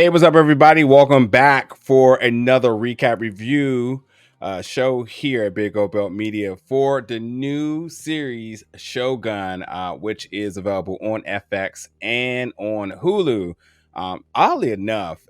Hey, what's up, everybody? Welcome back for another recap review show here at Big Old Belt Media for the new series Shogun, which is available on FX and on Hulu. Oddly enough,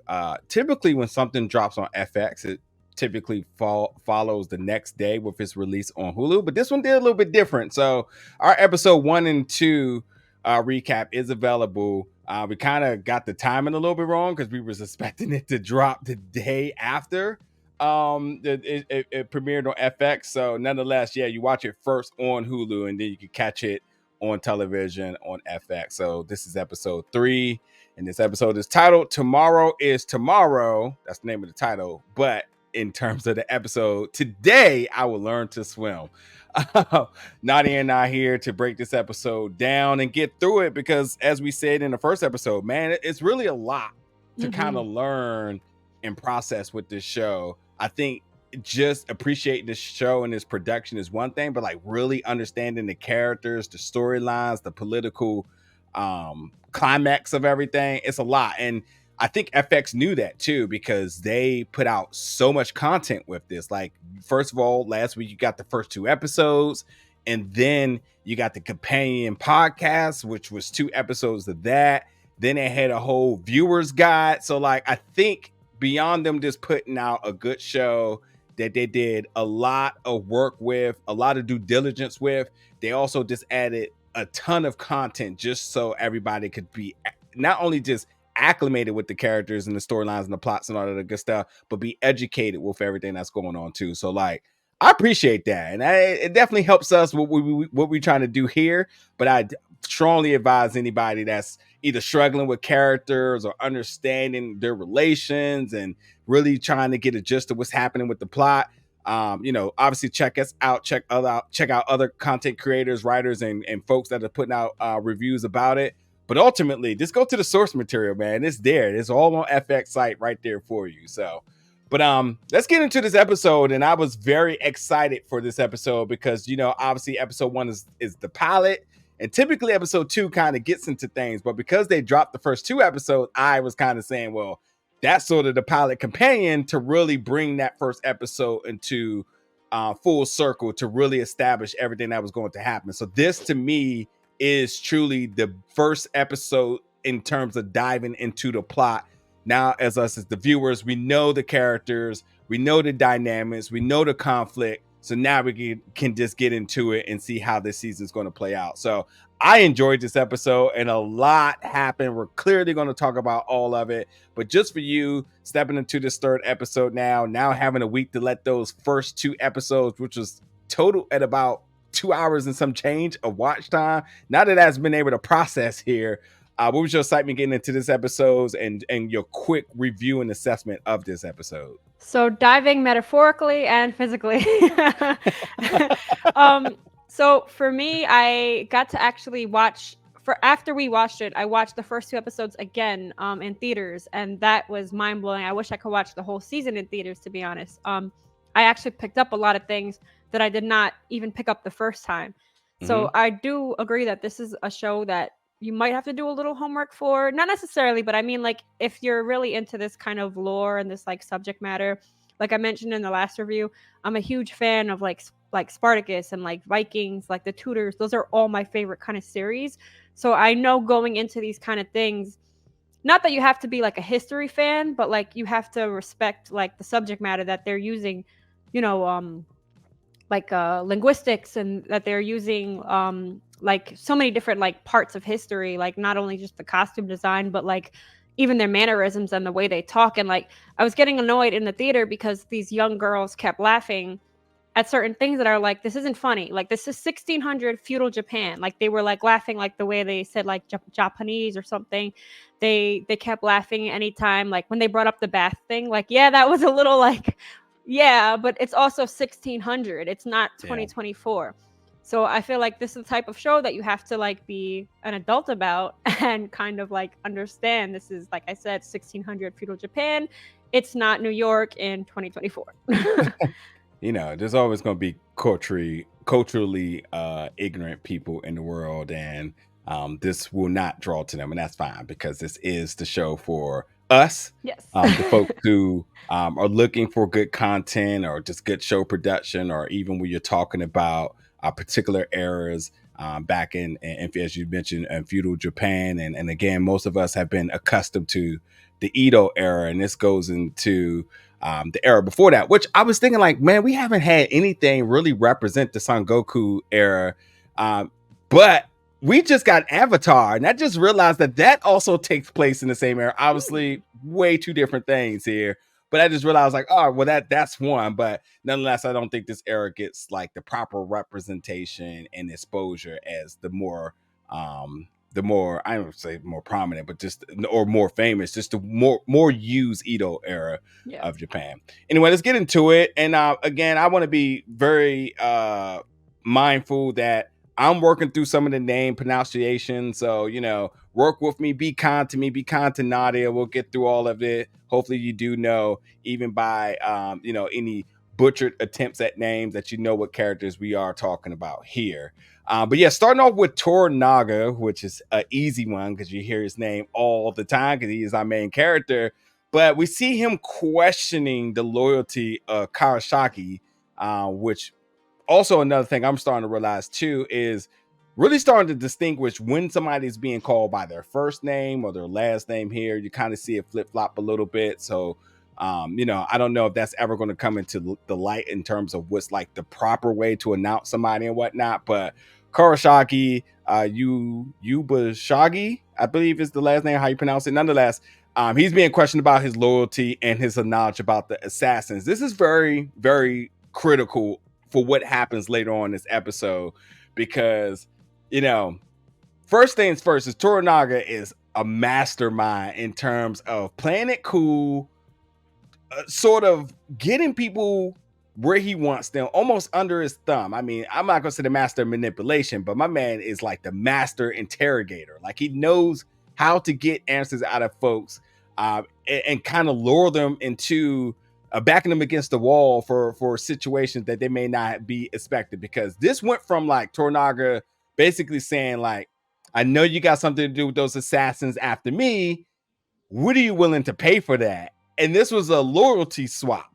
typically when something drops on FX, it typically follows the next day with its release on Hulu, but this one did a little bit different. So our episode 1 and 2 recap is available. We kind of got the timing a little bit wrong because we was expecting it to drop the day after it premiered on FX. So nonetheless, yeah, you watch it first on Hulu and then you can catch it on television on FX. So this is episode 3, and this episode is titled "Tomorrow is Tomorrow." That's the name of the title. But in terms of the episode, today I will learn to swim. Nadia and I here to break this episode down and get through it because, as we said in the first episode, man, it's really a lot to kind of learn and process with this show. I think just appreciating this show and its production is one thing, but like really understanding the characters, the storylines, the political climax of everything, it's a lot. And I think FX knew that too, because they put out so much content with this. Like, first of all, last week you got the first 2 episodes, and then you got the companion podcast, which was 2 episodes of that. Then they had a whole viewer's guide. So like, I think beyond them just putting out a good show that they did a lot of work with, a lot of due diligence with, they also just added a ton of content just so everybody could be not only just acclimated with the characters and the storylines and the plots and all of the good stuff, but be educated with everything that's going on too. So like, I appreciate that, and it definitely helps us what we're trying to do here. But I strongly advise anybody that's either struggling with characters or understanding their relations and really trying to get a gist of what's happening with the plot. Obviously check us out, check out other content creators, writers, and folks that are putting out reviews about it. But ultimately, just go to the source material, man. It's there. It's all on FX site right there for you. So, but let's get into this episode. And I was very excited for this episode because, obviously episode 1 is the pilot. And typically episode 2 kind of gets into things. But because they dropped the first 2 episodes, I was kind of saying, well, that's sort of the pilot companion to really bring that first episode into full circle to really establish everything that was going to happen. So this, to me, is truly the first episode in terms of diving into the plot. Now, as the viewers, we know the characters, we know the dynamics, we know the conflict. So now we can just get into it and see how this season is going to play out. So I enjoyed this episode and a lot happened. We're clearly going to talk about all of it. But just for you, stepping into this 3rd episode now having a week to let those first 2 episodes, which was total at about 2 hours and some change of watch time. Now that that's been able to process here, what was your excitement getting into this episode and your quick review and assessment of this episode? So diving metaphorically and physically. So for me, I got to actually watch after we watched it, I watched the first 2 episodes again in theaters, and that was mind blowing. I wish I could watch the whole season in theaters, to be honest. I actually picked up a lot of things that I did not even pick up the first time. So I do agree that this is a show that you might have to do a little homework for. Not necessarily, but I mean, like, if you're really into this kind of lore and this like subject matter, like I mentioned in the last review, I'm a huge fan of like Spartacus and like Vikings, like the Tudors. Those are all my favorite kind of series. So I know going into these kind of things, not that you have to be like a history fan, but like you have to respect like the subject matter that they're using, like linguistics, and that they're using like so many different like parts of history, like not only just the costume design, but like even their mannerisms and the way they talk. And like I was getting annoyed in the theater because these young girls kept laughing at certain things that are like, this isn't funny. Like, this is 1600 feudal Japan. Like, they were like laughing like the way they said like Japanese or something. They kept laughing anytime, like when they brought up the bath thing. Like, yeah, that was a little like, yeah, but it's also 1600. It's not 2024. Yeah. So I feel like this is the type of show that you have to like be an adult about and kind of like understand. This is, like I said, 1600 feudal Japan. It's not New York in 2024. There's always going to be culturally ignorant people in the world, and this will not draw to them, and that's fine because this is the show for us, Yes. the folks who are looking for good content or just good show production, or even when you're talking about particular eras back in, as you mentioned, in feudal Japan. And again, most of us have been accustomed to the Edo era, and this goes into the era before that, which I was thinking like, man, we haven't had anything really represent the Son Goku era. But we just got Avatar, and I just realized that that also takes place in the same era. Obviously, way two different things here. But I just realized, like, oh, well, that's one. But nonetheless, I don't think this era gets like the proper representation and exposure as the more I don't say more prominent, but just or more famous, just the more used Edo era of Japan. Anyway, let's get into it. And again, I want to be very mindful that I'm working through some of the name pronunciation. So, work with me, be kind to me, be kind to Nadia. We'll get through all of it. Hopefully you do know, even by, any butchered attempts at names, that you know what characters we are talking about here. But yeah, starting off with Toranaga, which is an easy one because you hear his name all the time because he is our main character. But we see him questioning the loyalty of Karashaki, which also another thing I'm starting to realize too is really starting to distinguish when somebody's being called by their first name or their last name here. You kind of see it flip-flop a little bit. So, I don't know if that's ever going to come into the light in terms of what's like the proper way to announce somebody and whatnot. But Karashaki, Yubashagi, I believe is the last name, how you pronounce it. Nonetheless, he's being questioned about his loyalty and his knowledge about the assassins. This is very, very critical for what happens later on in this episode, because first things first is Toranaga is a mastermind in terms of playing it cool, sort of getting people where he wants them, almost under his thumb. I mean, I'm not gonna say the master of manipulation, but my man is like the master interrogator. Like, he knows how to get answers out of folks, and kind of lure them into backing them against the wall for situations that they may not be expected. Because this went from like Toranaga basically saying like, I know you got something to do with those assassins after me. What are you willing to pay for that? And this was a loyalty swap,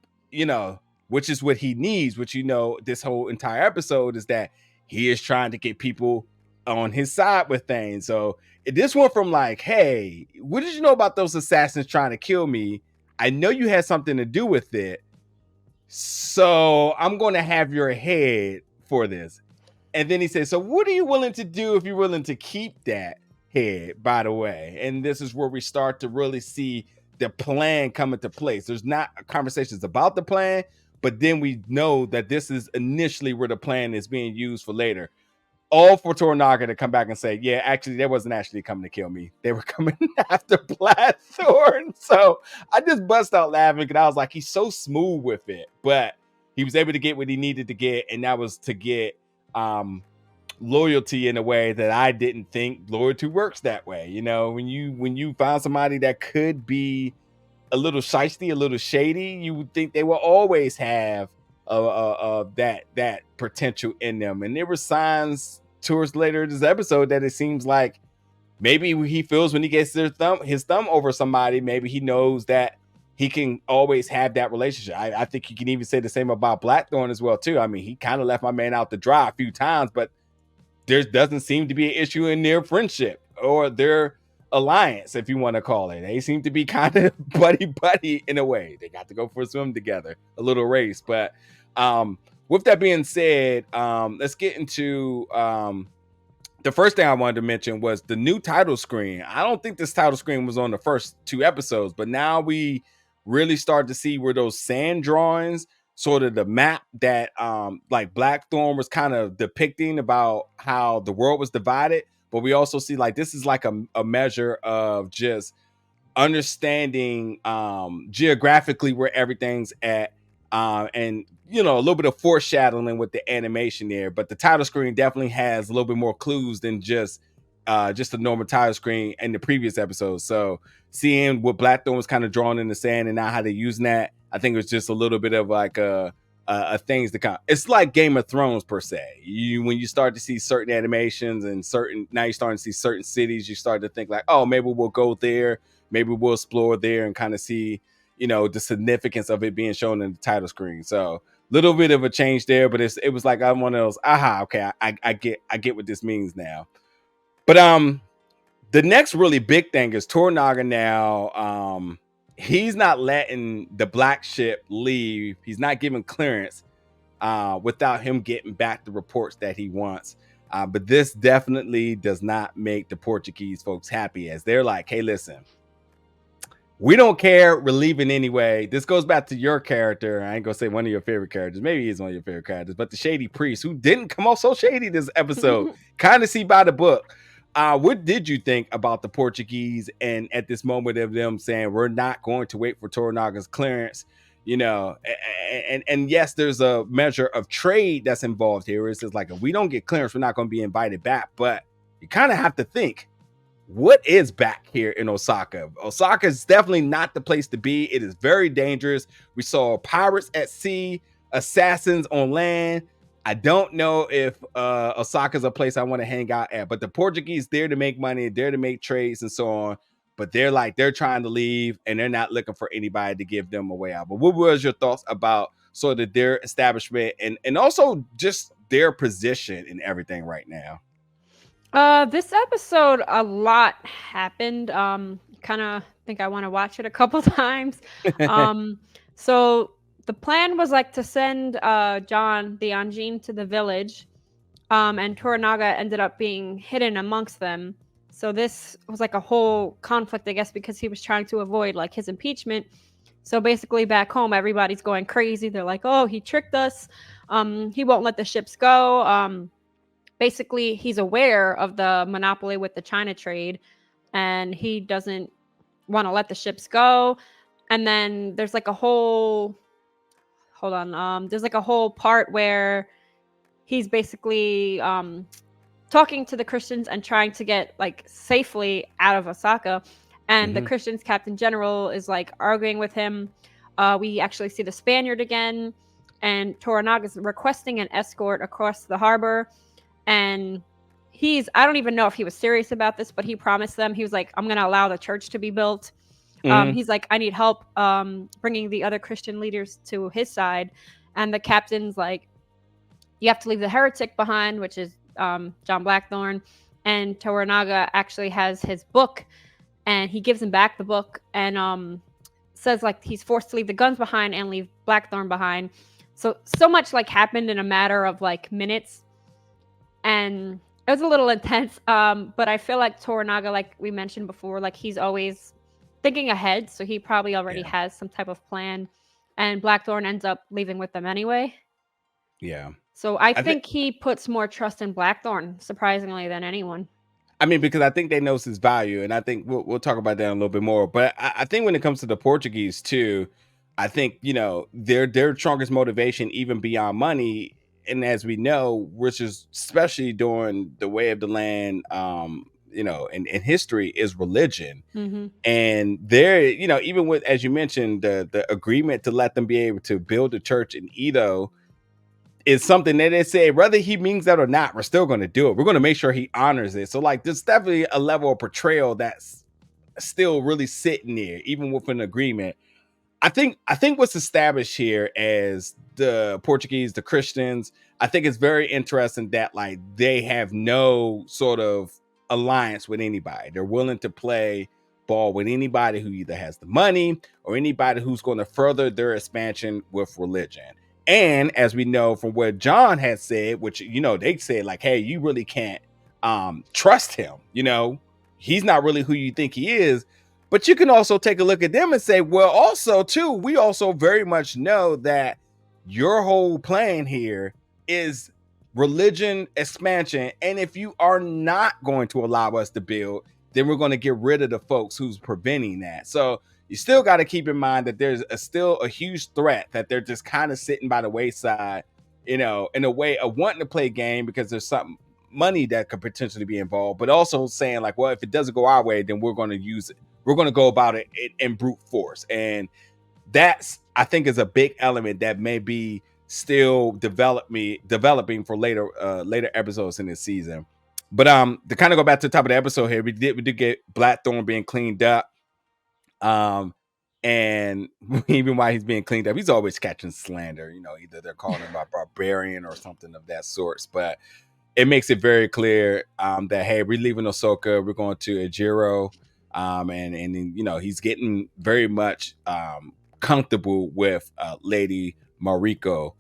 which is what he needs, which, this whole entire episode is that he is trying to get people on his side with things. So this went from like, hey, what did you know about those assassins trying to kill me? I know you had something to do with it, so I'm going to have your head for this. And then he says, so what are you willing to do if you're willing to keep that head, by the way? And this is where we start to really see the plan come into place. There's not conversations about the plan, but then we know that this is initially where the plan is being used for later. All for Toranaga to come back and say, yeah, actually, they wasn't actually coming to kill me. They were coming after Blackthorne. So I just bust out laughing because I was like, he's so smooth with it. But he was able to get what he needed to get, and that was to get loyalty in a way that I didn't think loyalty works that way. When you find somebody that could be a little shiesty, a little shady, you would think they will always have that potential in them. And there were signs towards later this episode that it seems like maybe he feels when he gets his thumb over somebody, maybe he knows that he can always have that relationship. I think you can even say the same about Blackthorne as well too. I mean, he kind of left my man out to dry a few times, but there doesn't seem to be an issue in their friendship or their alliance, if you want to call it. They seem to be kind of buddy in a way. They got to go for a swim together, a little race. But with that being said, let's get into the first thing I wanted to mention was the new title screen. I don't think this title screen was on the first two episodes, but now we really start to see where those sand drawings, sort of the map that like Blackthorne was kind of depicting about how the world was divided. But we also see like this is like a measure of just understanding geographically where everything's at, and a little bit of foreshadowing with the animation there. But the title screen definitely has a little bit more clues than just a normal title screen in the previous episode. So seeing what Blackthorne was kind of drawn in the sand and now how they're using that, I think it was just a little bit of like a things to come. It's like Game of Thrones per se. When you start to see certain animations and now you're starting to see certain cities, you start to think like, oh, maybe we'll go there. maybe we'll explore there and kind of see, the significance of it being shown in the title screen. So little bit of a change there, but it was like I'm one of those, okay, I get what this means now. But the next really big thing is Toranaga now. He's not letting the black ship leave. He's not giving clearance without him getting back the reports that he wants. But this definitely does not make the Portuguese folks happy, as they're like, hey, listen, we don't care. We're leaving anyway. This goes back to your character. I ain't gonna say one of your favorite characters. Maybe he's one of your favorite characters, but the shady priest, who didn't come off so shady this episode, kind of see by the book. What did you think about the Portuguese and at this moment of them saying we're not going to wait for Toranaga's clearance? And yes, there's a measure of trade that's involved here. It's just like, if we don't get clearance, we're not going to be invited back. But you kind of have to think, what is back here in Osaka? Osaka is definitely not the place to be. It is very dangerous. We saw pirates at sea, assassins on land. I don't know if Osaka's a place I want to hang out at, but the Portuguese, there to make money, there to make trades and so on. But they're trying to leave and they're not looking for anybody to give them a way out. But what was your thoughts about sort of their establishment and also just their position and everything right now? This episode, a lot happened. Kind of think I want to watch it a couple times. So the plan was like to send John the Anjin to the village, and Toranaga ended up being hidden amongst them. So this was like a whole conflict, I guess, because he was trying to avoid like his impeachment. So basically back home, everybody's going crazy. They're like, oh, he tricked us. He won't let the ships go. Basically, he's aware of the monopoly with the China trade, and he doesn't want to let the ships go. And then there's like a whole, there's like a whole part where he's basically talking to the Christians and trying to get like safely out of Osaka. And the Christians captain general is like arguing with him. We actually see the Spaniard again, and Toranaga's requesting an escort across the harbor. And I don't even know if he was serious about this, but he promised them, he was like, I'm going to allow the church to be built. He's like, I need help bringing the other Christian leaders to his side. And the captain's like, you have to leave the heretic behind, which is John Blackthorne. And Toranaga actually has his book, and he gives him back the book and says like he's forced to leave the guns behind and leave Blackthorne behind. So much like happened in a matter of like minutes. And it was a little intense, but I feel like Toranaga, like we mentioned before, like he's always thinking ahead, so he probably already has some type of plan, and Blackthorne ends up leaving with them anyway. Yeah. So I think he puts more trust in Blackthorne, surprisingly, than anyone. I mean, because I think they know his value, and I think we'll talk about that a little bit more. But I think when it comes to the Portuguese too, I think their strongest motivation, even beyond money, and as we know, which is especially during the Way of the Land, in history, is religion. And they're, even with, as you mentioned, the agreement to let them be able to build a church in Edo is something that they say, whether he means that or not, we're still going to do it. We're going to make sure he honors it. So like, there's definitely a level of portrayal that's still really sitting there, even with an agreement. I think what's established here as the Portuguese, the Christians, I think it's very interesting that like they have no sort of alliance with anybody. They're willing to play ball with anybody who either has the money or anybody who's going to further their expansion with religion. And as we know from what John had said, which, they said like, hey, you really can't trust him. He's not really who you think he is. But you can also take a look at them and say, well, also, too, we also very much know that your whole plan here is religion expansion. And if you are not going to allow us to build, then we're going to get rid of the folks who's preventing that. So you still got to keep in mind that there's still a huge threat that they're just kind of sitting by the wayside, in a way of wanting to play a game because there's some money that could potentially be involved, but also saying like, well, if it doesn't go our way, then we're going to use it. We're going to go about it in brute force. And that's, I think, is a big element that may be still developing for later episodes in this season. But to kind of go back to the top of the episode here, we did get Blackthorne being cleaned up. And even while he's being cleaned up, he's always catching slander. Either they're calling him a barbarian or something of that sort. But it makes it very clear that, hey, we're leaving Osaka, we're going to Ejiro, and he's getting very much comfortable with Lady Mariko,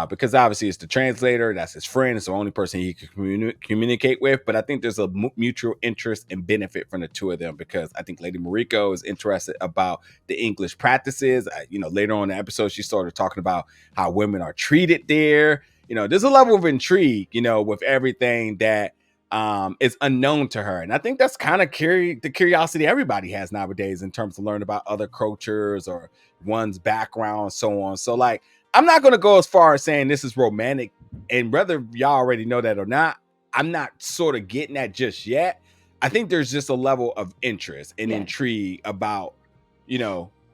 because obviously it's the translator, that's his friend, it's the only person he can communicate with. But I think there's a mutual interest and benefit from the two of them, because I think Lady Mariko is interested about the English practices. Later on in the episode, she started talking about how women are treated there. There's a level of intrigue, with everything that is unknown to her. And I think that's kind of the curiosity everybody has nowadays in terms of learning about other cultures or one's background, so on. So, like, I'm not going to go as far as saying this is romantic, and whether y'all already know that or not, I'm not sort of getting that just yet. I think there's just a level of interest and intrigue about,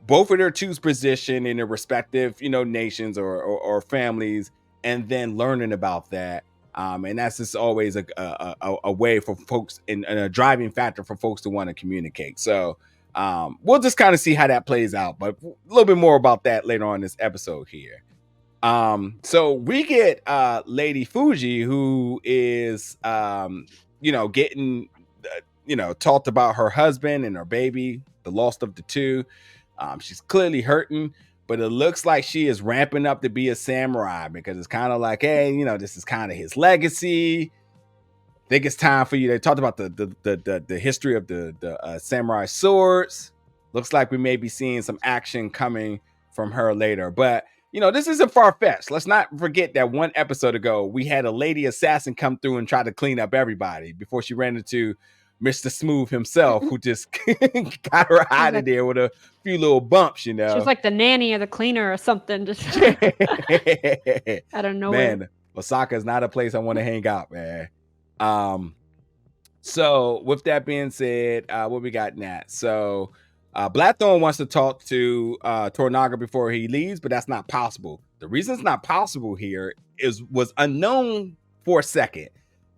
both of their two's position in their respective, nations or families, and then learning about that. And that's just always a way for folks and a driving factor for folks to want to communicate. So we'll just kind of see how that plays out, but a little bit more about that later on in this episode here. So we get Lady Fuji, who is getting talked about her husband and her baby, the lost of the two. She's clearly hurting, but it looks like she is ramping up to be a samurai, because it's kind of like, hey, this is kind of his legacy. I think it's time for you. They talked about the history of the samurai swords. Looks like we may be seeing some action coming from her later, but this isn't far-fetched. Let's not forget that one episode ago, we had a lady assassin come through and try to clean up everybody before she ran into Mr. Smooth himself, who just got her out of there with a few little bumps, She was like the nanny or the cleaner or something. Just out of nowhere. Man, Osaka is not a place I want to hang out, man. So with that being said, what we got next? So Blackthorne wants to talk to Toranaga before he leaves, but that's not possible. The reason it's not possible here was unknown for a second.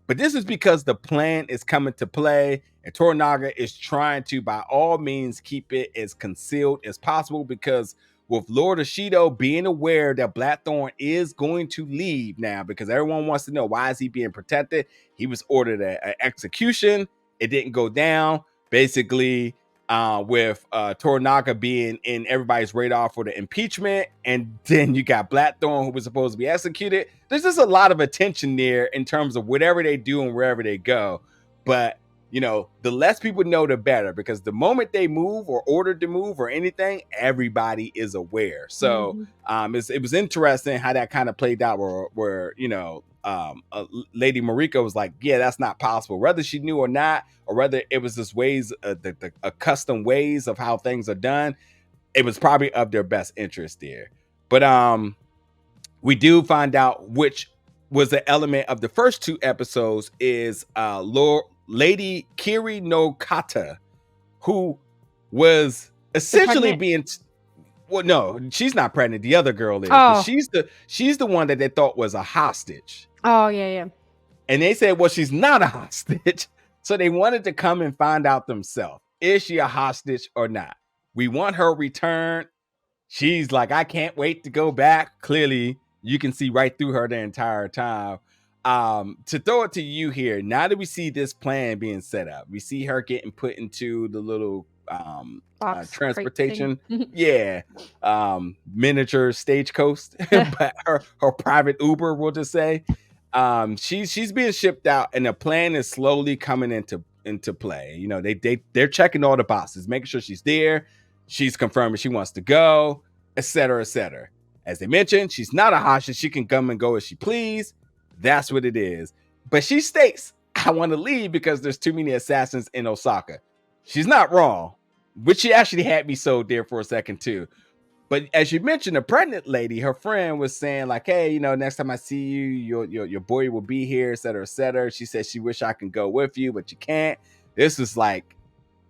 But this is because the plan is coming to play, and Toranaga is trying to, by all means, keep it as concealed as possible, because with Lord Ashido being aware that Blackthorne is going to leave now, because everyone wants to know, why is he being protected? He was ordered an execution. It didn't go down. Basically, with Toranaga being in everybody's radar for the impeachment, and then you got Blackthorne, who was supposed to be executed. There's just a lot of attention there in terms of whatever they do and wherever they go. But the less people know, the better, because the moment they move or ordered to move or anything, everybody is aware. So it was interesting how that kind of played out, where Lady Mariko was like, yeah, that's not possible, whether she knew or not, or whether it was just ways, the custom ways of how things are done. It was probably of their best interest there. But we do find out, which was the element of the first two episodes, is Lady Kiri no Kata, who was essentially being well, no, she's not pregnant. The other girl is. But she's the one that they thought was a hostage. Oh, yeah. And they said, well, she's not a hostage. So they wanted to come and find out themselves. Is she a hostage or not? We want her returned. She's like, I can't wait to go back. Clearly, you can see right through her the entire time. To throw it to you here, now that we see this plan being set up, we see her getting put into the little transportation, miniature stagecoach, but her private Uber, we'll just say. She's being shipped out, and the plan is slowly coming into play. They're checking all the boxes, making sure she's there. She's confirming she wants to go, etc., etc. As they mentioned, she's not a hostage. She can come and go as she please. That's what it is. But she states, I want to leave because there's too many assassins in Osaka. She's not wrong, which she actually had me sold there for a second too. But as you mentioned, a pregnant lady, her friend was saying like, hey, next time I see you, your boy will be here, et cetera, et cetera. She said she wish I can go with you, but you can't. This was like,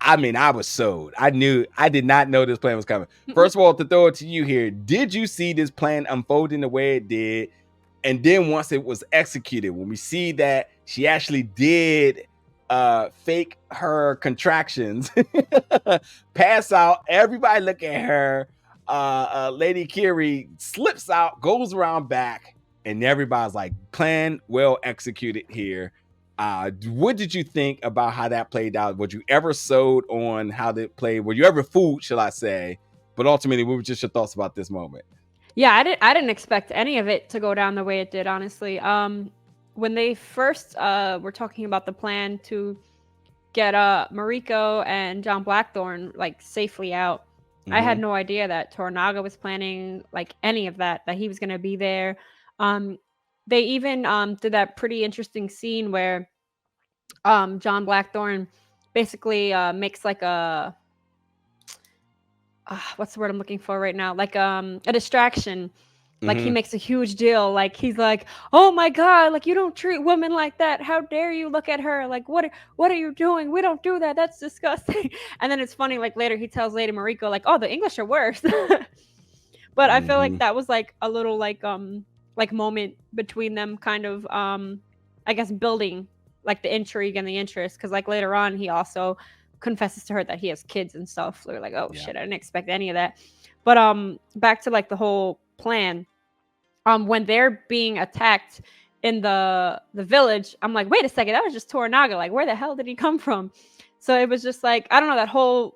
I was sold. I did not know this plan was coming. First of all, to throw it to you here, did you see this plan unfolding the way it did? And then once it was executed, when we see that she actually did fake her contractions, pass out. Everybody look at her. Lady Kiri slips out, goes around back, and everybody's like, plan well executed here. What did you think about how that played out? Were you ever sold on how that played? Were you ever fooled, shall I say? But ultimately, what were just your thoughts about this moment? Yeah, I didn't expect any of it to go down the way it did, honestly. When they first were talking about the plan to get Mariko and John Blackthorne like safely out, I had no idea that Toranaga was planning like any of that, that he was going to be there. They even did that pretty interesting scene where John Blackthorne basically makes like a what's the word I'm looking for right now? Like a distraction. Like he makes a huge deal. Like he's like, "Oh my god! Like you don't treat women like that. How dare you look at her? Like what are you doing? We don't do that. That's disgusting." And then it's funny. Like later he tells Lady Mariko, like, "Oh, the English are worse." But I feel like that was like a little like moment between them, kind of I guess building like the intrigue and the interest, because like later on he also confesses to her that he has kids and stuff. So we're like, oh shit, I didn't expect any of that. But back to like the whole plan. When they're being attacked in the village, I'm like, wait a second, that was just Toranaga. Like, where the hell did he come from? So it was just like, I don't know, that whole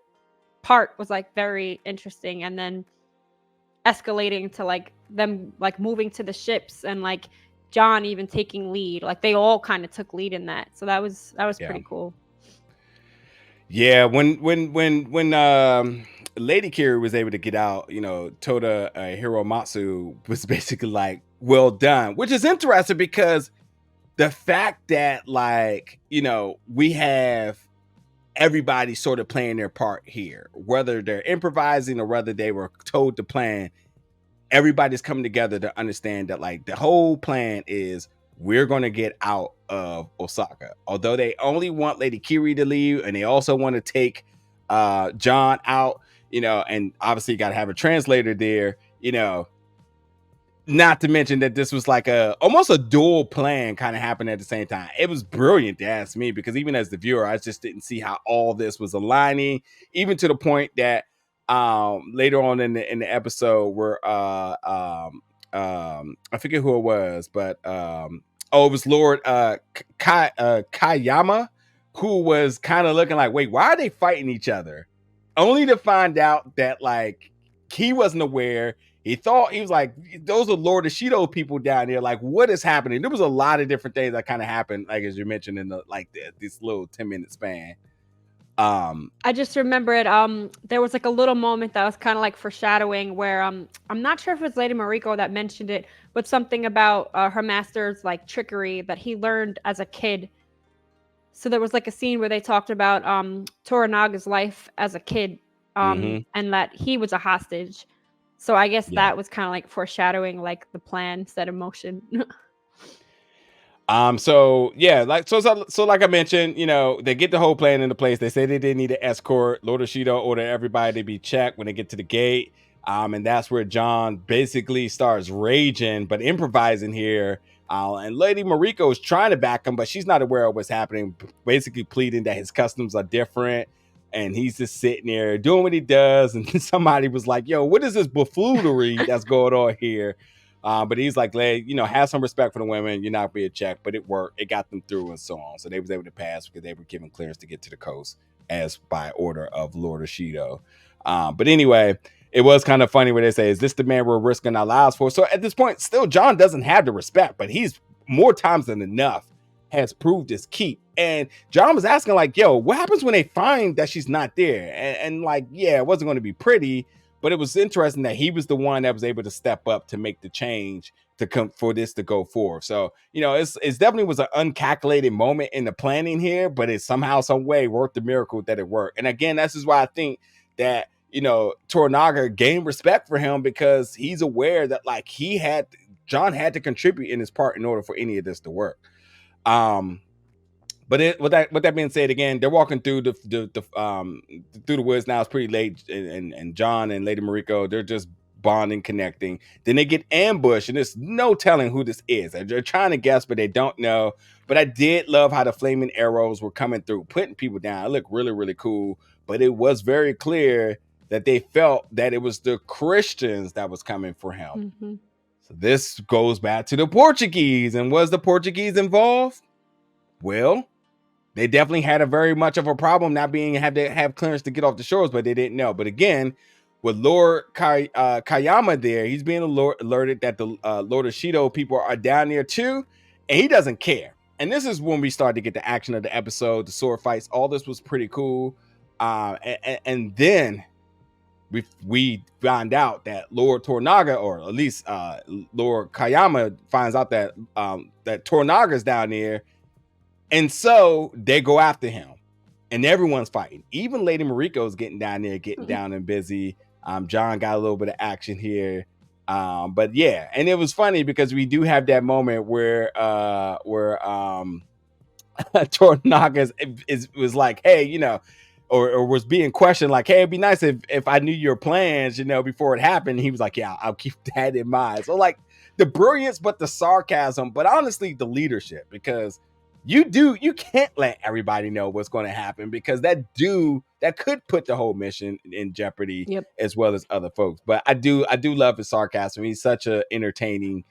part was like very interesting, and then escalating to like them like moving to the ships, and like John even taking lead. Like they all kind of took lead in that. So that was pretty cool. Yeah, when Lady Kiri was able to get out, Toda Hiromatsu was basically like, well done, which is interesting because the fact that like, we have everybody sort of playing their part here, whether they're improvising or whether they were told to plan, everybody's coming together to understand that like the whole plan is we're going to get out of Osaka. Although they only want Lady Kiri to leave and they also want to take John out, and obviously you got to have a translator there, not to mention that this was like almost a dual plan kind of happened at the same time. It was brilliant to ask me, because even as the viewer, I just didn't see how all this was aligning, even to the point that later on in the episode where I forget who it was, but it was Lord Kayama, who was kind of looking like, wait, why are they fighting each other? Only to find out that like he wasn't aware. He thought, he was like, those are Lord Ishido people down there. Like, what is happening? There was a lot of different things that kind of happened, like as you mentioned in this little 10-minute span. I just remember it. There was like a little moment that was kind of like foreshadowing where I'm not sure if it was Lady Mariko that mentioned it, but something about her master's like trickery that he learned as a kid. So there was like a scene where they talked about Toranaga's life as a kid, and that he was a hostage. So I guess that was kind of like foreshadowing like the plan set in motion. So like I mentioned, they get the whole plan into place. They say they didn't need an escort. Lord Ishido ordered everybody to be checked when they get to the gate. And that's where John basically starts raging, but improvising here. And Lady Mariko is trying to back him, but she's not aware of what's happening, basically pleading that his customs are different. And he's just sitting there doing what he does. And somebody was like, yo, what is this buffoonery that's going on here? But he's like, have some respect for the women. You're not being checked, but it worked. It got them through and so on. So they was able to pass because they were given clearance to get to the coast as by order of Lord Ishido. But anyway, it was kind of funny where they say, is this the man we're risking our lives for? So at this point, still, John doesn't have the respect, but he's more times than enough has proved his keep. And John was asking like, yo, what happens when they find that she's not there? And like, yeah, it wasn't going to be pretty, but it was interesting that he was the one that was able to step up to make the change to come for this to go forward. So, it's definitely was an uncalculated moment in the planning here, but it somehow, some way worked the miracle that it worked. And again, this is why I think that, Toranaga gained respect for him, because he's aware that like John had to contribute in his part in order for any of this to work. But with that being said, again, they're walking through through the woods now. It's pretty late, and John and Lady Mariko, they're just bonding, connecting. Then they get ambushed, and there's no telling who this is. They're trying to guess, but they don't know. But I did love how the flaming arrows were coming through, putting people down. It looked really, really cool. But it was very clear that they felt that it was the Christians that was coming for him. Mm-hmm. So this goes back to the Portuguese. And was the Portuguese involved? Well, they definitely had a very much of a problem not being have to have clearance to get off the shores, but they didn't know. But again, with Lord Kayama there, he's being alerted that the Lord Ishido people are down there too, and he doesn't care. And this is when we start to get the action of the episode, the sword fights. All this was pretty cool. And then we found out that Lord Toranaga, or at least Lord Kayama, finds out that that Toranaga's down there. And so they go after him, and everyone's fighting. Even Lady Mariko's getting down there, getting down and busy. John got a little bit of action here. But yeah, and it was funny because we do have that moment where Toranaga was like, hey, you know, or was being questioned, like, hey, it'd be nice if I knew your plans, you know, before it happened. He was like, yeah, I'll keep that in mind. So like the brilliance, but the sarcasm, but honestly, the leadership, because you can't let everybody know what's going to happen, because that could put the whole mission in jeopardy. Yep. As well as other folks. But I do love his sarcasm. He's such a entertaining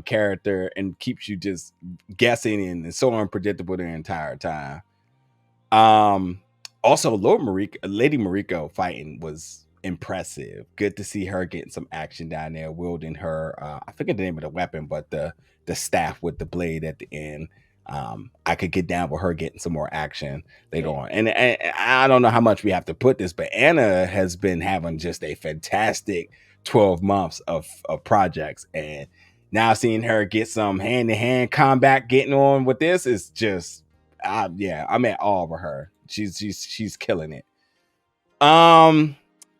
character and keeps you just guessing, and so unpredictable the entire time. Also, Lady Mariko fighting was impressive. Good to see her getting some action down there, wielding her I forget the name of the weapon, but the staff with the blade at the end. I could get down with her getting some more action later on. And I don't know how much we have to put this, but Anna has been having just a fantastic 12 months of projects. And now seeing her get some hand-to-hand combat getting on with this is just, yeah, I'm at awe over her. She's killing it.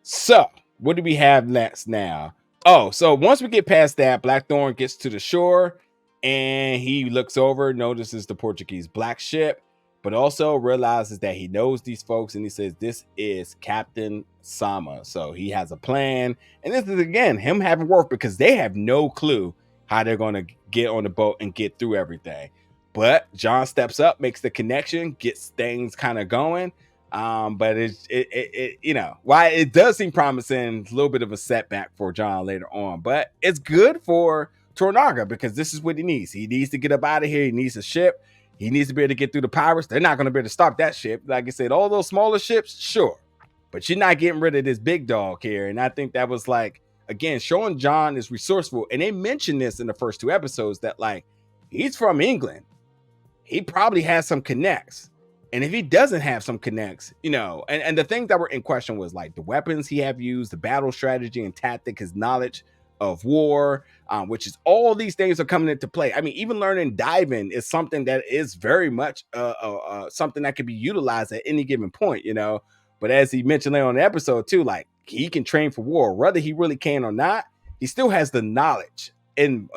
So what do we have next now? Oh, so once we get past that, Blackthorne gets to the shore, and he looks over, notices the Portuguese black ship, but also realizes that he knows these folks, and he says, this is Captain Sama. So he has a plan. And this is, again, him having work, because they have no clue how they're going to get on the boat and get through everything. But John steps up, makes the connection, gets things kind of going. But it you know, why it does seem promising, a little bit of a setback for John later on, but it's good for Toranaga, because this is what he needs. He needs to get up out of here. He needs a ship. He needs to be able to get through the pirates. They're not going to be able to stop that ship. Like I said, all those smaller ships, sure, but you're not getting rid of this big dog here. And I think that was, like, again, showing John is resourceful. And they mentioned this in the first 2 episodes, that like, he's from England. He probably has some connects. And if he doesn't have some connects, you know, and the things that were in question was like the weapons he have used, the battle strategy and tactic, his knowledge of war, which is all these things are coming into play. I mean, even learning diving is something that is very much something that can be utilized at any given point, you know. But as he mentioned later on the episode too, like, he can train for war, whether he really can or not. He still has the knowledge and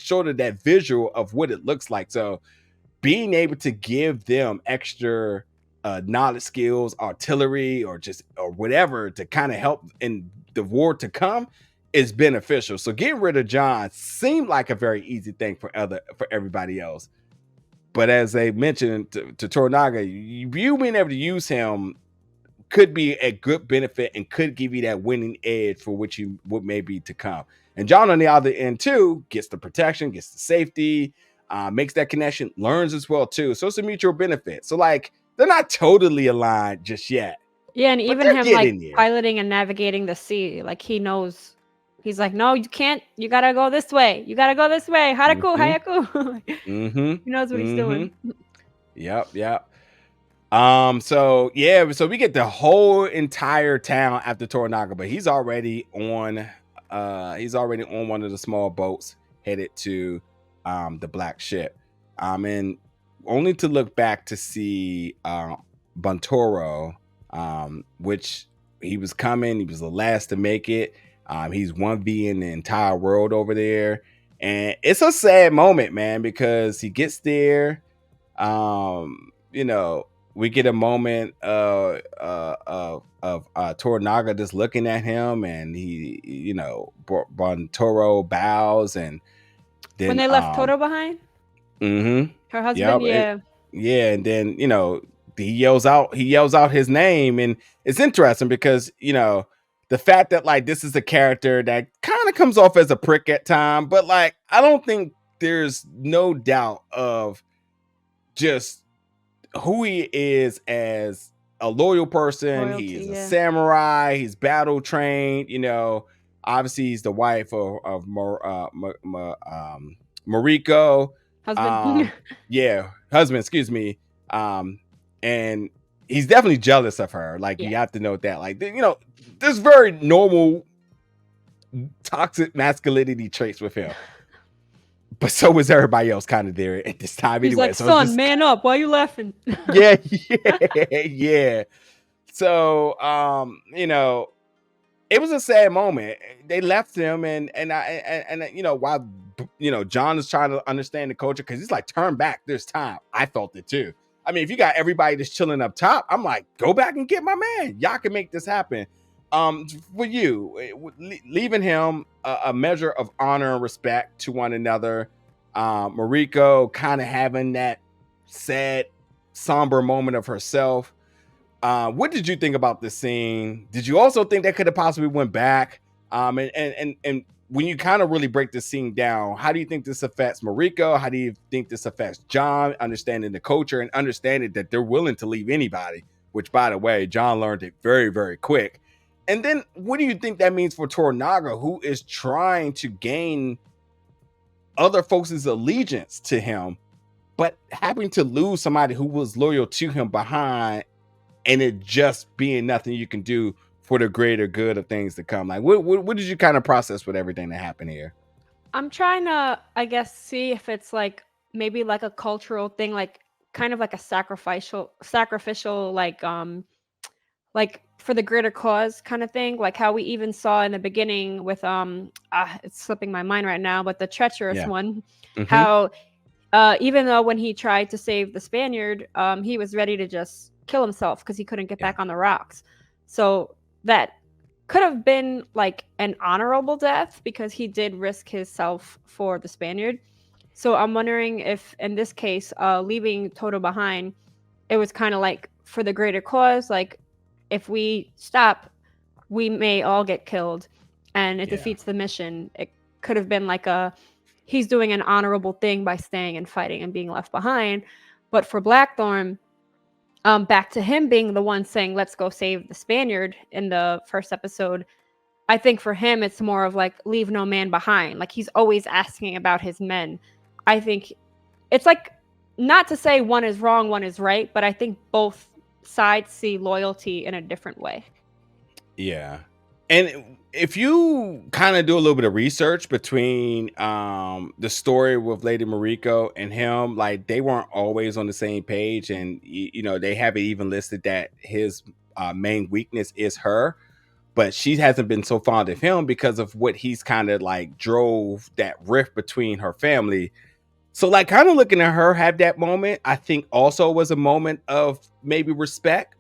sort of that visual of what it looks like. So being able to give them extra knowledge, skills, artillery, or whatever to kind of help in the war to come is beneficial. So getting rid of John seemed like a very easy thing for everybody else. But as they mentioned to Toranaga, you being able to use him could be a good benefit and could give you that winning edge for what may be to come. And John on the other end too gets the protection, gets the safety, makes that connection, learns as well too. So it's a mutual benefit. So like, they're not totally aligned just yet. Yeah, and even him like piloting and navigating the sea, like he knows. He's like, no, you can't. You gotta go this way. You gotta go this way. Haraku, hayaku. He knows what he's doing. Yep. So yeah, so we get the whole entire town after Toranaga, but he's already on one of the small boats headed to the black ship. And only to look back to see Buntoro, which he was coming. He was the last to make it. He's 1Ving the entire world over there. And it's a sad moment, man, because he gets there. You know, we get a moment of Toranaga just looking at him, and he, Bontoro bows, and When then they left Toto behind, her husband, yep, yeah, and then he yells out his name, and it's interesting because the fact that like this is a character that kind of comes off as a prick at time, but like I don't think there's no doubt of just who he is as a loyal person. He is a samurai. He's battle trained. Obviously he's the wife of Mariko. husband. Yeah, husband. Excuse me. And he's definitely jealous of her. Like you have to note that. Like there's very normal toxic masculinity traits with him. But so was everybody else kind of there at this time. He's anyway. like, son, man up. Why are you laughing? Yeah. So, it was a sad moment. They left him, and while John is trying to understand the culture, because he's like, turn back. There's time. I felt it too. I mean, if you got everybody just chilling up top, I'm like, go back and get my man. Y'all can make this happen. For you, leaving him a measure of honor and respect to one another. Mariko kind of having that sad, somber moment of herself. What did you think about this scene? Did you also think that could have possibly went back? And when you kind of really break this scene down, how do you think this affects Mariko? How do you think this affects John? Understanding the culture and understanding that they're willing to leave anybody, which, by the way, John learned it very, very quick. And then what do you think that means for Toranaga, who is trying to gain other folks' allegiance to him, but having to lose somebody who was loyal to him behind, and it just being nothing you can do for the greater good of things to come? Like, what did you kind of process with everything that happened here? I'm trying to, I guess, see if it's like maybe like a cultural thing, like kind of like a sacrificial, like for the greater cause kind of thing, like how we even saw in the beginning with it's slipping my mind right now, but the treacherous one, how even though when he tried to save the Spaniard, he was ready to just kill himself because he couldn't get back on the rocks. So that could have been like an honorable death because he did risk his self for the Spaniard. So I'm wondering if in this case, leaving Toto behind, it was kind of like for the greater cause, like if we stop, we may all get killed and it defeats the mission. It could have been like he's doing an honorable thing by staying and fighting and being left behind. But for Blackthorne, back to him being the one saying, let's go save the Spaniard in the first episode, I think for him, it's more of like, leave no man behind. Like he's always asking about his men. I think it's like, not to say one is wrong, one is right, but I think both sides see loyalty in a different way. Yeah. And if you kind of do a little bit of research between the story with Lady Mariko and him, like they weren't always on the same page, and they have it even listed that his main weakness is her, but she hasn't been so fond of him because of what he's kind of like drove that rift between her family. So like kind of looking at her have that moment, I think also was a moment of maybe respect,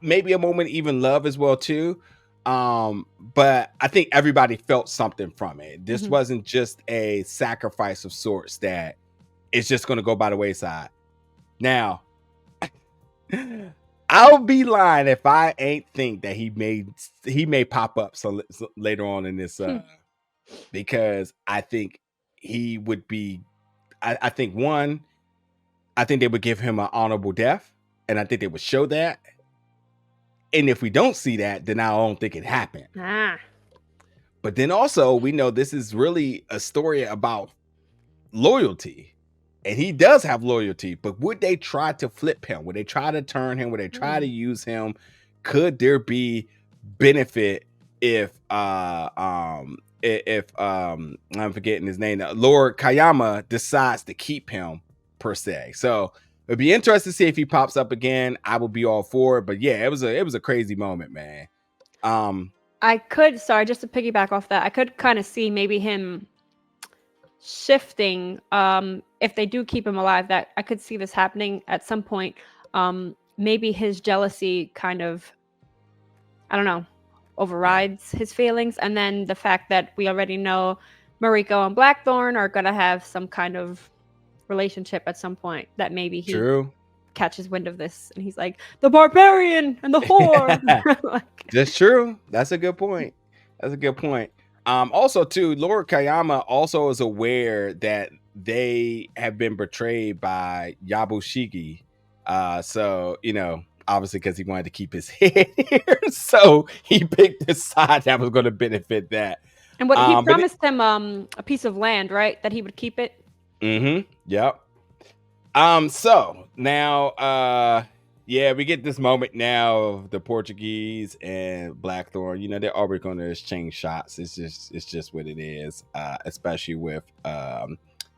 maybe a moment even love as well too. But I think everybody felt something from it. This wasn't just a sacrifice of sorts that it's just going to go by the wayside. Now, I'll be lying if I ain't think that he may pop up so later on in this because I think he would be. I think they would give him an honorable death, and I think they would show that. And if we don't see that, then I don't think it happened. But then also, we know this is really a story about loyalty. And he does have loyalty, but would they try to flip him? Would they try to turn him? Would they try to use him? Could there be benefit if I'm forgetting his name, Lord Kayama decides to keep him per se? So it'd be interesting to see if he pops up again. I would be all for it. But yeah, it was a crazy moment, man. I could, sorry, just to piggyback off that, I could kind of see maybe him shifting if they do keep him alive. That I could see this happening at some point. maybe his jealousy kind of, I don't know, overrides his feelings. And then the fact that we already know Mariko and Blackthorne are going to have some kind of relationship at some point, that maybe he True. catches wind of this and he's like, the barbarian and the whore. Like, That's true. That's a good point. That's a good point. Also, too, Lord Kayama also is aware that they have been betrayed by Yabushiki. So, obviously because he wanted to keep his head here. So he picked the side that was going to benefit that. and what he promised him a piece of land, right? That he would keep it. Yep. So now yeah, we get this moment now of the Portuguese and Blackthorne. They're already going to exchange shots. It's just what it is. Especially with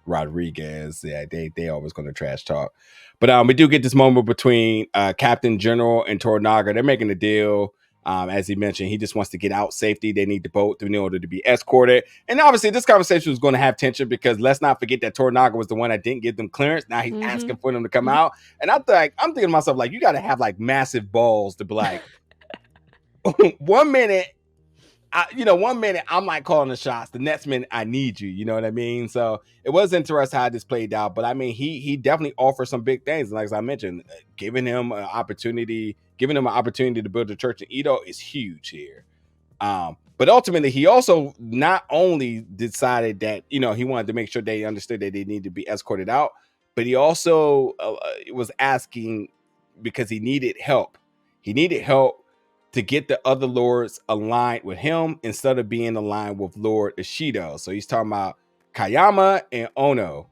Rodriguez. Yeah, they always going to trash talk. But we do get this moment between Captain General and Toranaga. They're making a deal. As he mentioned, he just wants to get out safety. They need the boat in order to be escorted. And obviously, this conversation was going to have tension because let's not forget that Toranaga was the one that didn't give them clearance. Now he's asking for them to come out. And I'm thinking to myself, like, you got to have like massive balls to be like, 1 minute, 1 minute I'm like calling the shots. The next minute I need you. You know what I mean? So it was interesting how this played out. But I mean, he definitely offers some big things. And like as I mentioned, giving him an opportunity to build a church in Edo is huge here. But ultimately, he also not only decided that he wanted to make sure they understood that they need to be escorted out, but he also was asking because he needed help. He needed help to get the other lords aligned with him instead of being aligned with Lord Ishido. So he's talking about Kayama and Ono,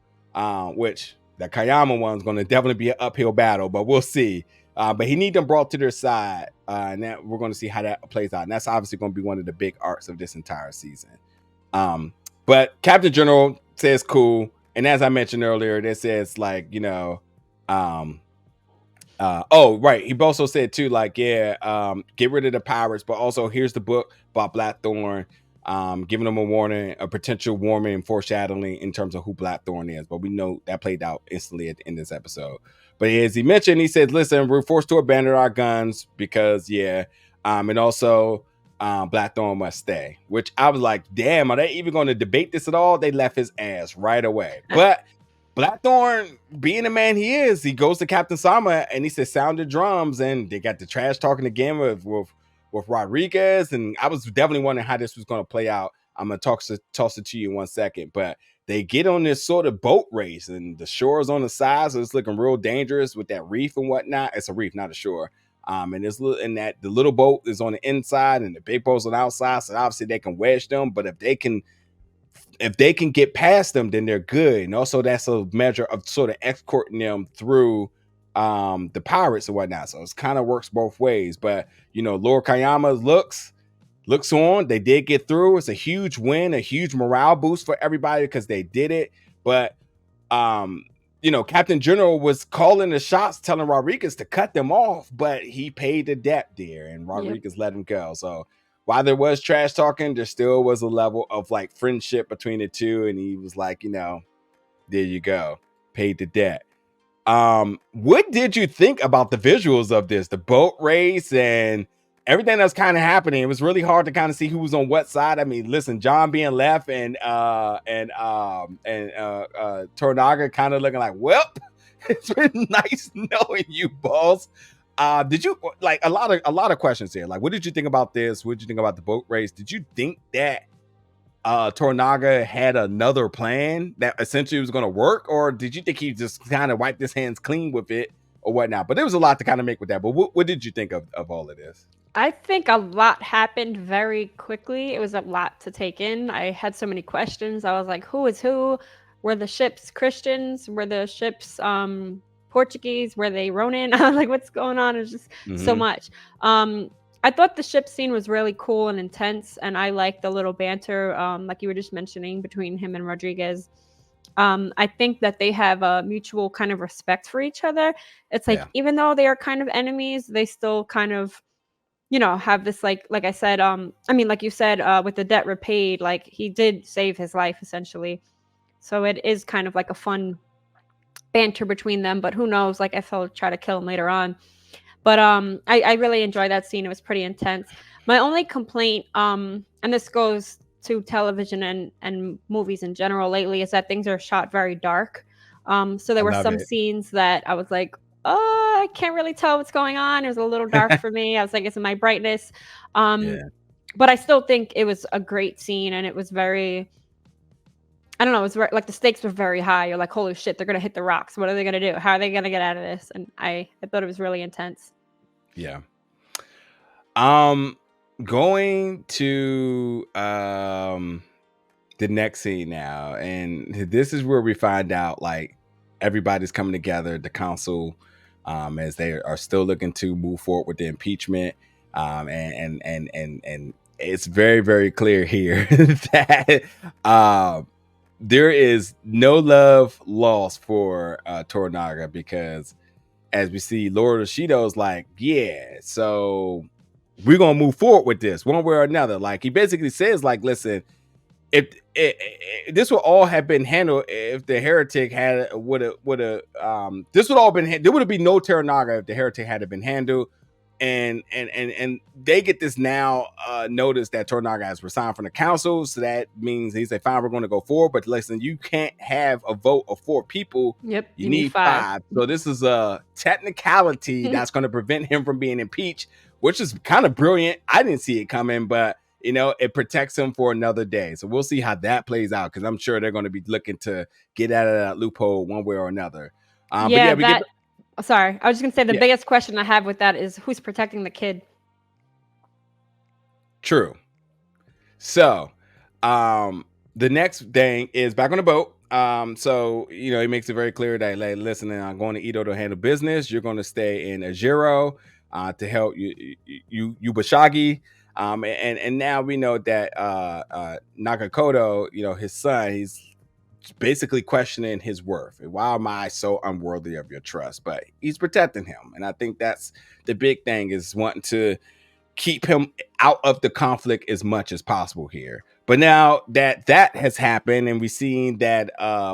which the Kayama one's going to definitely be an uphill battle, but we'll see. But he needs them brought to their side, and that we're going to see how that plays out. And that's obviously going to be one of the big arcs of this entire season. But Captain General says cool, and as I mentioned earlier, that says like oh right, he also said too like get rid of the pirates, but also here's the book about Blackthorne, giving them a warning, a potential warning and foreshadowing in terms of who Blackthorne is. But we know that played out instantly in this episode. But as he mentioned, he said, listen, we're forced to abandon our guns because, and also Blackthorne must stay, which I was like, damn, are they even going to debate this at all? They left his ass right away. But Blackthorne, being the man he is, he goes to Captain Sama and he says, sound the drums. And they got the trash talking again with Rodriguez. And I was definitely wondering how this was going to play out. I'm going to toss it to you in 1 second. But they get on this sort of boat race and the shore's on the side. So it's looking real dangerous with that reef and whatnot. It's a reef, not a shore. And the little boat is on the inside and the big boat's on the outside. So obviously they can wedge them. But if they can get past them, then they're good. And also that's a measure of sort of escorting them through the pirates and whatnot. So it kind of works both ways. But, Lord Kayama looks on. They did get through. It's a huge win, a huge morale boost for everybody because they did it. But Captain General was calling the shots, telling Rodriguez to cut them off, but he paid the debt there, and Rodriguez let him go. So while there was trash talking, there still was a level of like friendship between the two, and he was like, there you go, paid the debt. What did you think about the visuals of this, the boat race and everything that's kind of happening? It was really hard to kind of see who was on what side. I mean, listen, John being left and Toranaga kind of looking like, well, it's been nice knowing you, boss. Did you like a lot of questions here? Like, what did you think about this? What did you think about the boat race? Did you think that Toranaga had another plan that essentially was going to work, or did you think he just kind of wiped his hands clean with it or whatnot? But there was a lot to kind of make with that. But what did you think of all of this? I think a lot happened very quickly. It was a lot to take in. I had so many questions. I was like, who is who? Were the ships Christians? Were the ships Portuguese? Were they Ronin? I was like, what's going on? It's just so much. I thought the ship scene was really cool and intense, and I liked the little banter, like you were just mentioning, between him and Rodriguez. I think that they have a mutual kind of respect for each other. It's like, even though they are kind of enemies, they still kind of, have this, like I said, like you said, with the debt repaid, like he did save his life essentially. So it is kind of like a fun banter between them, but who knows? Like, if he'll try to kill him later on. But I really enjoyed that scene. It was pretty intense. My only complaint, and this goes to television and movies in general lately, is that things are shot very dark. So there I were love some it. scenes that I was like, oh, I can't really tell what's going on. It was a little dark for me. I was like, it's my brightness. Yeah. But I still think it was a great scene, and it was very, I don't know, it was very, like, the stakes were very high. You're like, holy shit, they're gonna hit the rocks. What are they gonna do? How are they gonna get out of this? And I thought it was really intense. Yeah. Going to the next scene now, and this is where we find out like everybody's coming together, the council, as they are still looking to move forward with the impeachment. And it's very, very clear here that there is no love lost for Toranaga, because as we see, Lord Ishido's like, yeah, so we're gonna move forward with this one way or another. Like, he basically says, like, listen, if this would all have been handled if the heretic had would have this would all been, there would have been no Toranaga if the heretic had been handled. And they get this now notice that Toranaga has resigned from the council, so that means he said, fine, we're going to go forward, but listen, you can't have a vote of 4 people. Yep, You need 5. So this is a technicality that's going to prevent him from being impeached, which is kind of brilliant. I didn't see it coming, but you know, it protects him for another day. So we'll see how that plays out, because I'm sure they're going to be looking to get out of that loophole one way or another. Yeah, but yeah, we that. Sorry, I was just gonna say the Yeah. biggest question I have with that is who's protecting the kid. True. So, the next thing is back on the boat. So you know, he makes it very clear that, like, listen, I'm going to Ito to handle business. You're going to stay in Ajiro to help you Bashagi. And now we know that Nagakoto, you know, his son, he's basically questioning his worth. Why am I so unworthy of your trust? But he's protecting him, and I think that's the big thing, is wanting to keep him out of the conflict as much as possible here. But now that has happened, and we've seen that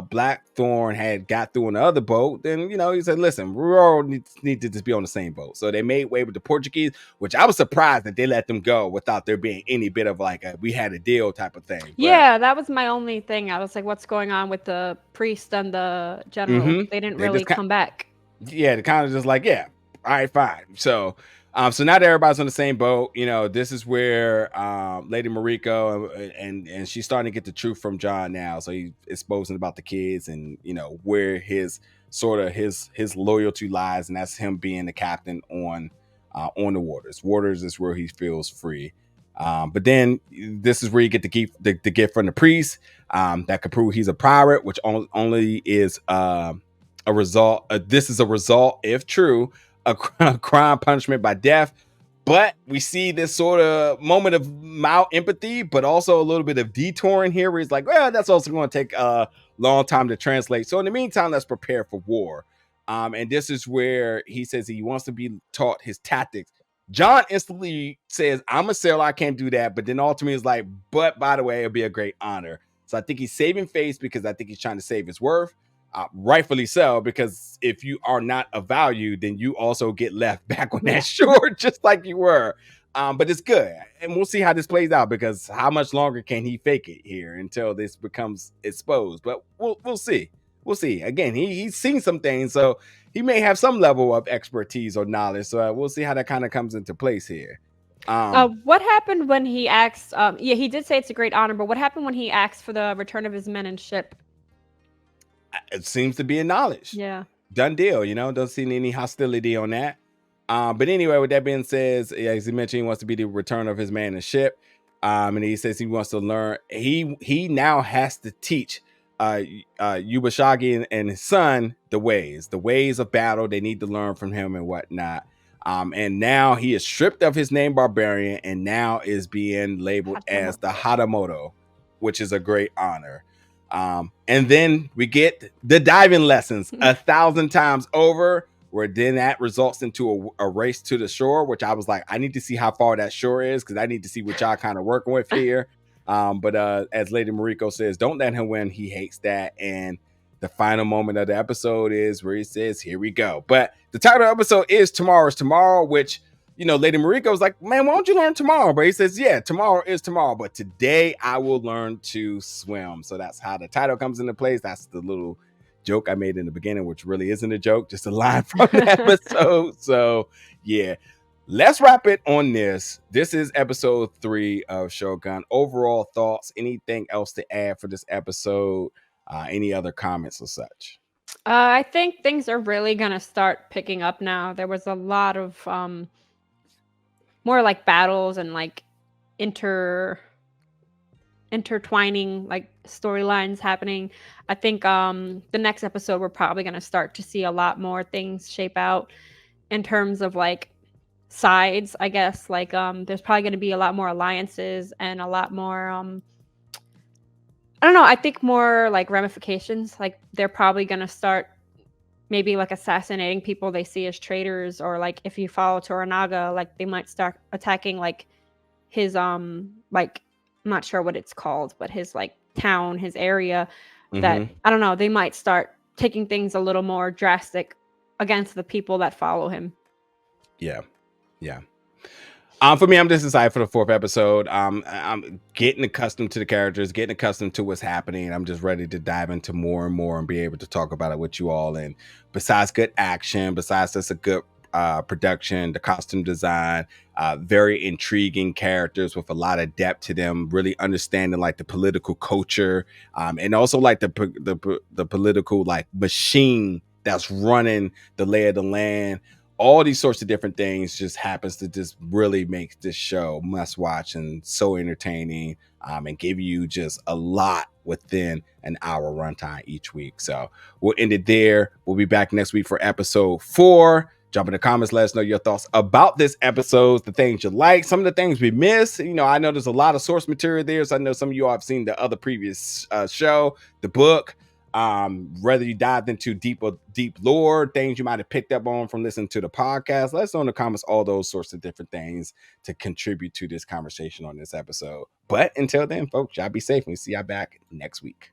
Blackthorne had got through on the other boat, then, you know, he said, listen, we all need to just be on the same boat. So they made way with the Portuguese, which I was surprised that they let them go without there being any bit of like we had a deal type of thing. But, yeah, that was my only thing. I was like, what's going on with the priest and the general? They didn't really come back. Yeah, they kind of just like, yeah, all right, fine. So so now that everybody's on the same boat, you know, this is where Lady Mariko and she's starting to get the truth from John now. So he's exposing about the kids, and you know where his sort of his loyalty lies, and that's him being the captain on the waters. Waters is where he feels free. But then this is where you get the gift from the priest that could prove he's a pirate, which only is a result. This is a result, if true, a crime punishment by death. But we see this sort of moment of mild empathy, but also a little bit of detouring here, where he's like, well, that's also going to take a long time to translate. So in the meantime, let's prepare for war. And this is where he says he wants to be taught his tactics. John instantly says, I'm a sailor, I can't do that. But then ultimately is like, but by the way, it'll be a great honor. So I think he's saving face, because I think he's trying to save his worth. Rightfully so, because if you are not of value, then you also get left back on that shore just like you were. But it's good, and we'll see how this plays out, because how much longer can he fake it here until this becomes exposed? But we'll see. We'll see. Again, he's seen some things, so he may have some level of expertise or knowledge. So we'll see how that kind of comes into place here. What happened when he asked? Yeah, he did say it's a great honor, but what happened when he asked for the return of his men and ship? It seems to be acknowledged. Yeah. Done deal, you know, don't see any hostility on that. But anyway, with that being said, as he mentioned, he wants to be the return of his man and ship. And he says he wants to learn. He now has to teach Yubashagi and his son the ways of battle. They need to learn from him and whatnot. And now he is stripped of his name Barbarian, and now is being labeled as the Hatamoto, which is a great honor. And then we get the diving lessons 1,000 times over, where then that results into a race to the shore, which I was like, I need to see how far that shore is, because I need to see what y'all kind of working with here. But as Lady Mariko says, don't let him win. He hates that. And the final moment of the episode is where he says, "Here we go." But the title of the episode is "Tomorrow is Tomorrow," which, you know, Lady Mariko's like, "Man, why don't you learn tomorrow?" But he says, "Yeah, tomorrow is tomorrow, but today I will learn to swim." So that's how the title comes into place. That's the little joke I made in the beginning, which really isn't a joke, just a line from the episode. So yeah, let's wrap it on this. This is episode 3 of Shogun. Overall thoughts, anything else to add for this episode? Any other comments or such? I think things are really gonna start picking up now. There was a lot of more like battles and like intertwining like storylines happening. I think the next episode we're probably going to start to see a lot more things shape out in terms of like sides, I guess. Like there's probably going to be a lot more alliances and a lot more I don't know, I think more like ramifications. Like they're probably going to start maybe like assassinating people they see as traitors, or like if you follow Toranaga, like they might start attacking like his like I'm not sure what it's called, but his like town, his area, that I don't know, they might start taking things a little more drastic against the people that follow him. Yeah. For me, I'm just excited for the 4th episode. I'm getting accustomed to the characters, getting accustomed to what's happening. I'm just ready to dive into more and more and be able to talk about it with you all. And besides good action, besides just a good production, the costume design, very intriguing characters with a lot of depth to them, really understanding like the political culture, and also like the political like machine that's running the lay of the land. All these sorts of different things just happens to just really make this show must watch and so entertaining, and give you just a lot within an hour runtime each week. So we'll end it there. We'll be back next week for episode 4. Jump in the comments, let us know your thoughts about this episode, the things you like, some of the things we missed. You know, I know there's a lot of source material there, so I know some of you all have seen the other previous show, the book. Whether you dived into deep lore, things you might have picked up on from listening to the podcast, let us know in the comments all those sorts of different things to contribute to this conversation on this episode. But until then, folks, y'all be safe, and we see y'all back next week.